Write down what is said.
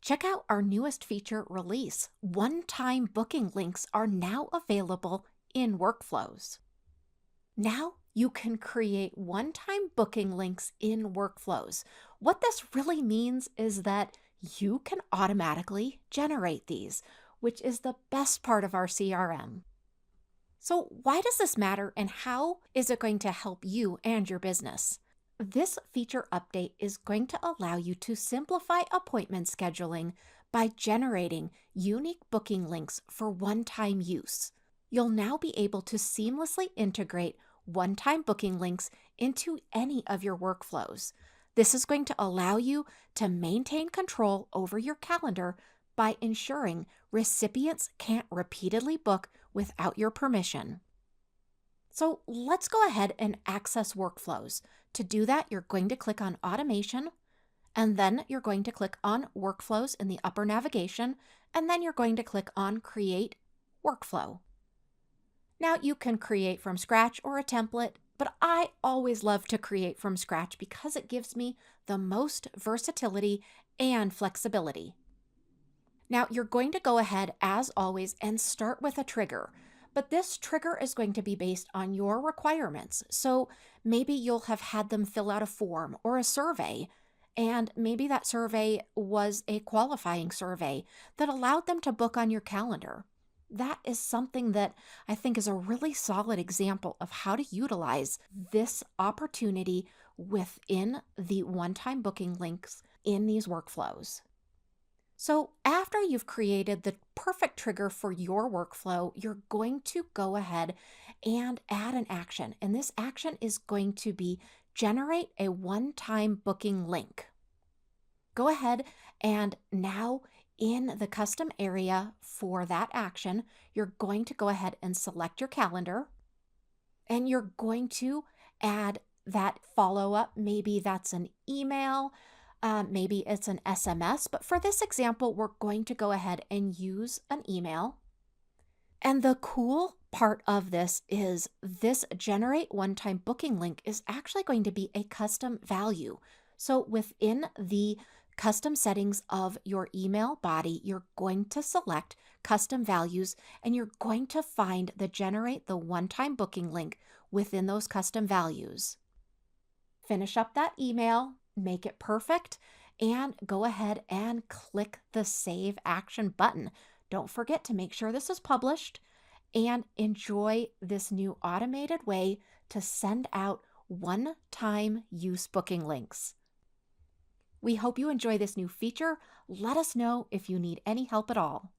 Check out our newest feature release. One-time booking links are now available in workflows. Now you can create one-time booking links in workflows. What this really means is that you can automatically generate these, which is the best part of our CRM. So why does this matter and how is it going to help you and your business? This feature update is going to allow you to simplify appointment scheduling by generating unique booking links for one-time use. You'll now be able to seamlessly integrate one-time booking links into any of your workflows. This is going to allow you to maintain control over your calendar by ensuring recipients can't repeatedly book without your permission. So let's go ahead and access workflows. To do that, you're going to click on Automation, and then you're going to click on Workflows in the upper navigation, and then you're going to click on Create Workflow. Now you can create from scratch or a template, but I always love to create from scratch because it gives me the most versatility and flexibility. Now you're going to go ahead, as always, and start with a trigger. But this trigger is going to be based on your requirements. So maybe you'll have had them fill out a form or a survey, and maybe that survey was a qualifying survey that allowed them to book on your calendar. That is something that I think is a really solid example of how to utilize this opportunity within the one-time booking links in these workflows. So after you've created the perfect trigger for your workflow, you're going to go ahead and add an action. And this action is going to be generate a one-time booking link. Go ahead and now in the custom area for that action, you're going to go ahead and select your calendar, and you're going to add that follow-up. Maybe that's an email. Maybe it's an SMS, but for this example, we're going to go ahead and use an email. And the cool part of this is this generate one-time booking link is actually going to be a custom value. So within the custom settings of your email body, you're going to select custom values, and you're going to find the generate the one-time booking link within those custom values. Finish up that email, make it perfect, and go ahead and click the Save Action button. Don't forget to make sure this is published, and enjoy this new automated way to send out one-time use booking links. We hope you enjoy this new feature. Let us know if you need any help at all.